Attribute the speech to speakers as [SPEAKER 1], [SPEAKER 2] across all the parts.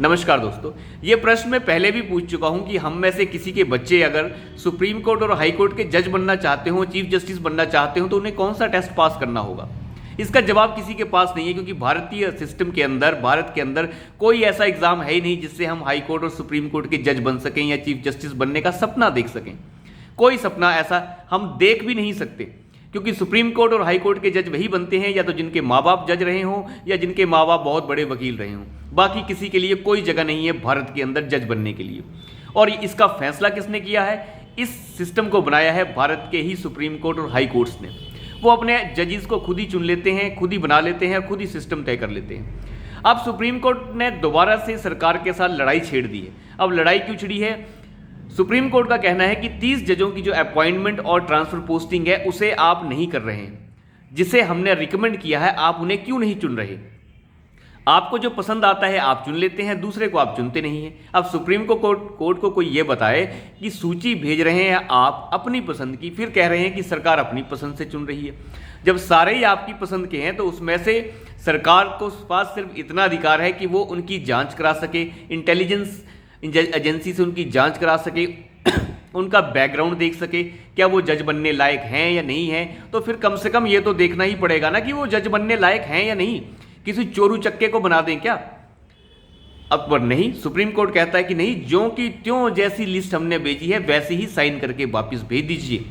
[SPEAKER 1] नमस्कार दोस्तों। ये प्रश्न मैं पहले भी पूछ चुका हूं कि हम में से किसी के बच्चे अगर सुप्रीम कोर्ट और हाई कोर्ट के जज बनना चाहते हो, चीफ जस्टिस बनना चाहते हो, तो उन्हें कौन सा टेस्ट पास करना होगा। इसका जवाब किसी के पास नहीं है, क्योंकि भारतीय सिस्टम के अंदर, भारत के अंदर कोई ऐसा एग्जाम है ही नहीं जिससे हम हाई कोर्ट और सुप्रीम कोर्ट के जज बन सकें या चीफ जस्टिस बनने का सपना देख सकें। कोई सपना ऐसा हम देख भी नहीं सकते, क्योंकि सुप्रीम कोर्ट और हाई कोर्ट के जज वही बनते हैं या तो जिनके माँ बाप जज रहे हों या जिनके माँ बाप बहुत बड़े वकील रहे हों। बाकी किसी के लिए कोई जगह नहीं है भारत के अंदर जज बनने के लिए। और इसका फैसला किसने किया है? इस सिस्टम को बनाया है भारत के ही सुप्रीम कोर्ट और हाई कोर्ट्स ने। वो अपने जजेस को खुद ही चुन लेते हैं, खुद ही बना लेते हैं और खुद ही सिस्टम तय कर लेते हैं। अब सुप्रीम कोर्ट ने दोबारा से सरकार के साथ लड़ाई छेड़ दी है। अब लड़ाई क्यों छिड़ी है? सुप्रीम कोर्ट का कहना है कि 30 जजों की जो अपॉइंटमेंट और ट्रांसफर पोस्टिंग है उसे आप नहीं कर रहे हैं, जिसे हमने रिकमेंड किया है आप उन्हें क्यों नहीं चुन रहे। आपको जो पसंद आता है आप चुन लेते हैं, दूसरे को आप चुनते नहीं हैं। अब सुप्रीम कोर्ट को कोई ये बताए कि सूची भेज रहे हैं आप अपनी पसंद की, फिर कह रहे हैं कि सरकार अपनी पसंद से चुन रही है। जब सारे ही आपकी पसंद के हैं तो उसमें से सरकार को पास सिर्फ इतना अधिकार है कि वो उनकी जांच करा सके, इंटेलिजेंस एजेंसी से उनकी जांच करा सके, उनका बैकग्राउंड देख सके, क्या वो जज बनने लायक हैं या नहीं हैं। तो फिर कम से कम ये तो देखना ही पड़ेगा ना कि वो जज बनने लायक हैं या नहीं। किसी चोरू चक्के को बना दें क्या? अब पर नहीं, सुप्रीम कोर्ट कहता है कि नहीं, ज्यों की त्यों जैसी लिस्ट हमने भेजी है वैसे ही साइन करके वापस भेज दीजिए।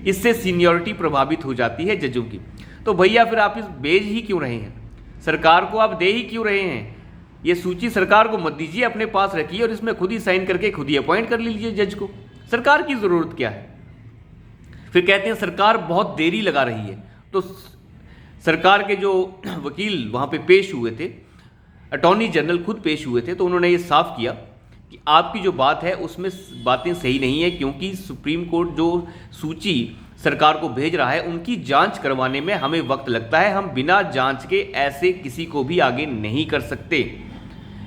[SPEAKER 1] इससे सीनियरिटी प्रभावित हो जाती है जजों की। तो भैया फिर आप इस भेज ही क्यों रहे हैं? सरकार को आप दे ही क्यों रहे हैं? ये सूची सरकार को मत दीजिए, अपने पास रखिए और इसमें खुद ही साइन करके खुद ही अपॉइंट कर लीजिए जज को। सरकार की जरूरत क्या है? फिर कहते हैं सरकार बहुत देरी लगा रही है। तो सरकार के जो वकील वहां पे पेश हुए थे, अटॉर्नी जनरल खुद पेश हुए थे, तो उन्होंने ये साफ किया कि आपकी जो बात है उसमें बातें सही नहीं है, क्योंकि सुप्रीम कोर्ट जो सूची सरकार को भेज रहा है उनकी जांच करवाने में हमें वक्त लगता है। हम बिना जांच के ऐसे किसी को भी आगे नहीं कर सकते।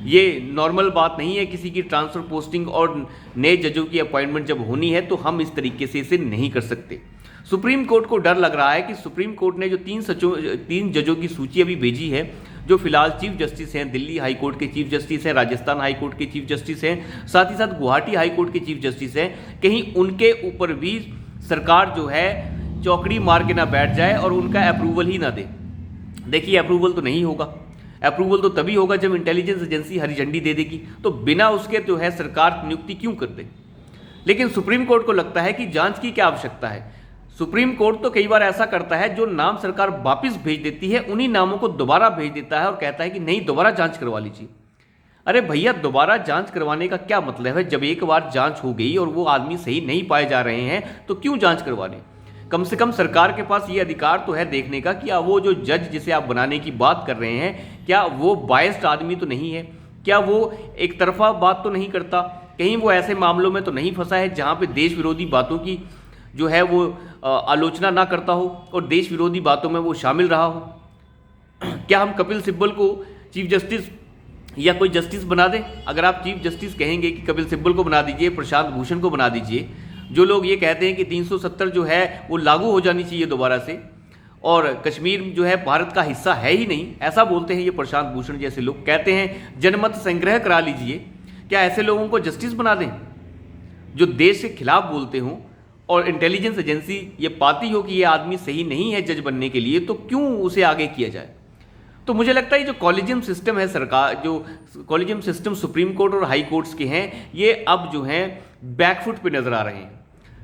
[SPEAKER 1] ये नॉर्मल बात नहीं है। किसी की ट्रांसफर पोस्टिंग और नए जजों की अपॉइंटमेंट जब होनी है तो हम इस तरीके से इसे नहीं कर सकते। सुप्रीम कोर्ट को डर लग रहा है कि सुप्रीम कोर्ट ने जो 3 जजों की सूची अभी भेजी है, जो फिलहाल चीफ जस्टिस हैं, दिल्ली हाई कोर्ट के चीफ जस्टिस हैं, राजस्थान हाई कोर्ट के चीफ जस्टिस हैं, साथ ही साथ गुवाहाटी हाई कोर्ट के चीफ जस्टिस हैं, कहीं उनके ऊपर भी सरकार जो है चौकड़ी मार के ना बैठ जाए और उनका अप्रूवल ही ना दे। देखिए, अप्रूवल तो नहीं होगा। अप्रूवल तो तभी होगा जब इंटेलिजेंस एजेंसी हरी झंडी दे देगी। तो बिना उसके जो है सरकार नियुक्ति क्यों कर दे? लेकिन सुप्रीम कोर्ट को लगता है कि जांच की क्या आवश्यकता है। सुप्रीम कोर्ट तो कई बार ऐसा करता है, जो नाम सरकार वापिस भेज देती है उन्हीं नामों को दोबारा भेज देता है और कहता है कि नहीं, दोबारा जांच करवा लीजिए। अरे भैया, दोबारा जांच करवाने का क्या मतलब है? जब एक बार जांच हो गई और वो आदमी सही नहीं पाए जा रहे हैं तो क्यों जांच करवाने? कम से कम सरकार के पास ये अधिकार तो है देखने का कि वो जो जज जिसे आप बनाने की बात कर रहे हैं, क्या वो बायस्ड आदमी तो नहीं है? क्या वो एक तरफा बात तो नहीं करता? कहीं वो ऐसे मामलों में तो नहीं फंसा है जहाँ पे देश विरोधी बातों की जो है वो आलोचना ना करता हो और देश विरोधी बातों में वो शामिल रहा हो? क्या हम कपिल सिब्बल को चीफ जस्टिस या कोई जस्टिस बना दें? अगर आप चीफ जस्टिस कहेंगे कि कपिल सिब्बल को बना दीजिए, प्रशांत भूषण को बना दीजिए, जो लोग ये कहते हैं कि 370 जो है वो लागू हो जानी चाहिए दोबारा से, और कश्मीर जो है भारत का हिस्सा है ही नहीं, ऐसा बोलते हैं ये प्रशांत भूषण जैसे लोग। कहते हैं जनमत संग्रह करा लीजिए। क्या ऐसे लोगों को जस्टिस बना दें जो देश के खिलाफ बोलते हों और इंटेलिजेंस एजेंसी ये पाती हो कि ये आदमी सही नहीं है जज बनने के लिए, तो क्यों उसे आगे किया जाए? तो मुझे लगता है जो कॉलेजियम सिस्टम है, सरकार जो कॉलेजियम सिस्टम सुप्रीम कोर्ट और हाई कोर्ट्स के हैं, ये अब जो हैं बैकफुट पे नजर आ रहे हैं।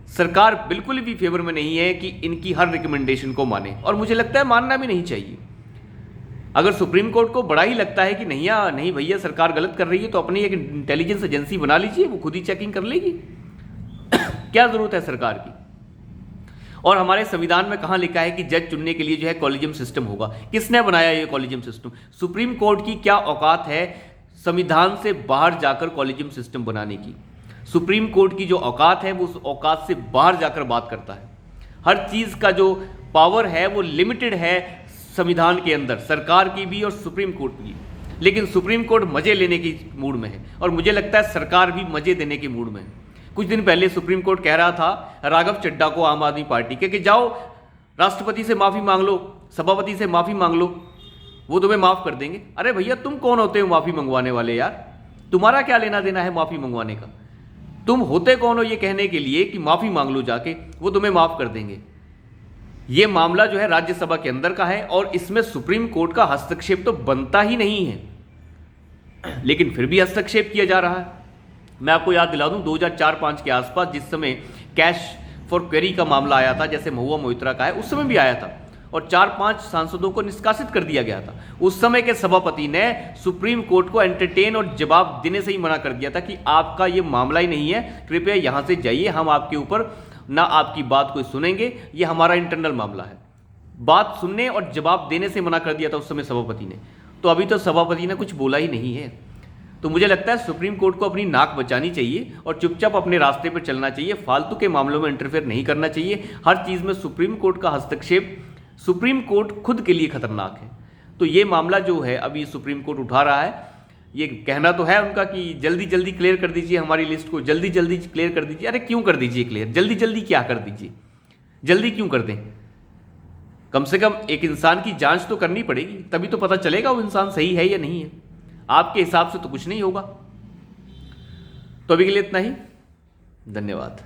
[SPEAKER 1] सरकार बिल्कुल भी फेवर में नहीं है कि इनकी हर रिकमेंडेशन को माने, और मुझे लगता है मानना भी नहीं चाहिए। अगर सुप्रीम कोर्ट को बड़ा ही लगता है कि नहीं भैया सरकार गलत कर रही है, तो अपनी एक इंटेलिजेंस एजेंसी बना लीजिए, वो खुद ही चेकिंग कर लेगी। क्या जरूरत है सरकार की? और हमारे संविधान में कहां लिखा है कि जज चुनने के लिए जो है कॉलेजियम सिस्टम होगा? किसने बनाया ये कॉलेजियम सिस्टम? सुप्रीम कोर्ट की क्या औकात है संविधान से बाहर जाकर कॉलेजियम सिस्टम बनाने की? सुप्रीम कोर्ट की जो औकात है वो उस औकात से बाहर जाकर बात करता है। हर चीज का जो पावर है वो लिमिटेड है संविधान के अंदर, सरकार की भी और सुप्रीम कोर्ट की। लेकिन सुप्रीम कोर्ट मजे लेने की मूड में है और मुझे लगता है सरकार भी मजे देने के मूड में है। कुछ दिन पहले सुप्रीम कोर्ट कह रहा था राघव चड्ढा को, आम आदमी पार्टी के, कि जाओ राष्ट्रपति से माफी मांग लो, सभापति से माफी मांग लो, वो तुम्हें माफ कर देंगे। अरे भैया, तुम कौन होते हो माफी मंगवाने वाले यार? तुम्हारा क्या लेना देना है माफ़ी मंगवाने का? तुम होते कौन हो ये कहने के लिए कि माफ़ी मांग लो जाके, वो तुम्हें माफ़ कर देंगे? ये मामला जो है राज्यसभा के अंदर का है और इसमें सुप्रीम कोर्ट का हस्तक्षेप तो बनता ही नहीं है, लेकिन फिर भी हस्तक्षेप किया जा रहा है। मैं आपको याद दिला दूं 2004-05 के आसपास जिस समय कैश फॉर क्वेरी का मामला आया था, जैसे महुआ मोइत्रा का है, उस समय भी आया था और 4-5 सांसदों को निष्कासित कर दिया गया था। उस समय के सभापति ने सुप्रीम कोर्ट को एंटरटेन और जवाब देने से ही मना कर दिया था कि आपका ये मामला ही नहीं है, कृपया यहाँ से जाइए, हम आपके ऊपर ना आपकी बात कोई सुनेंगे, ये हमारा इंटरनल मामला है। बात सुनने और जवाब देने से मना कर दिया था उस समय सभापति ने। तो अभी तो सभापति ने कुछ बोला ही नहीं है। तो मुझे लगता है सुप्रीम कोर्ट को अपनी नाक बचानी चाहिए और चुपचाप अपने रास्ते पर चलना चाहिए, फालतू के मामलों में इंटरफेयर नहीं करना चाहिए। हर चीज़ में सुप्रीम कोर्ट का हस्तक्षेप, सुप्रीम कोर्ट खुद के लिए खतरनाक है। तो ये मामला जो है अभी सुप्रीम कोर्ट उठा रहा है, ये कहना तो है उनका कि जल्दी जल्दी क्लियर कर दीजिए हमारी लिस्ट को, जल्दी जल्दी क्लियर कर दीजिए। अरे क्यों कर दीजिए क्लियर? जल्दी जल्दी क्या कर दीजिए? जल्दी क्यों कर दें? कम से कम एक इंसान की जांच तो करनी पड़ेगी, तभी तो पता चलेगा वो इंसान सही है या नहीं है। आपके हिसाब से तो कुछ नहीं होगा। तो अभी के लिए इतना ही, धन्यवाद।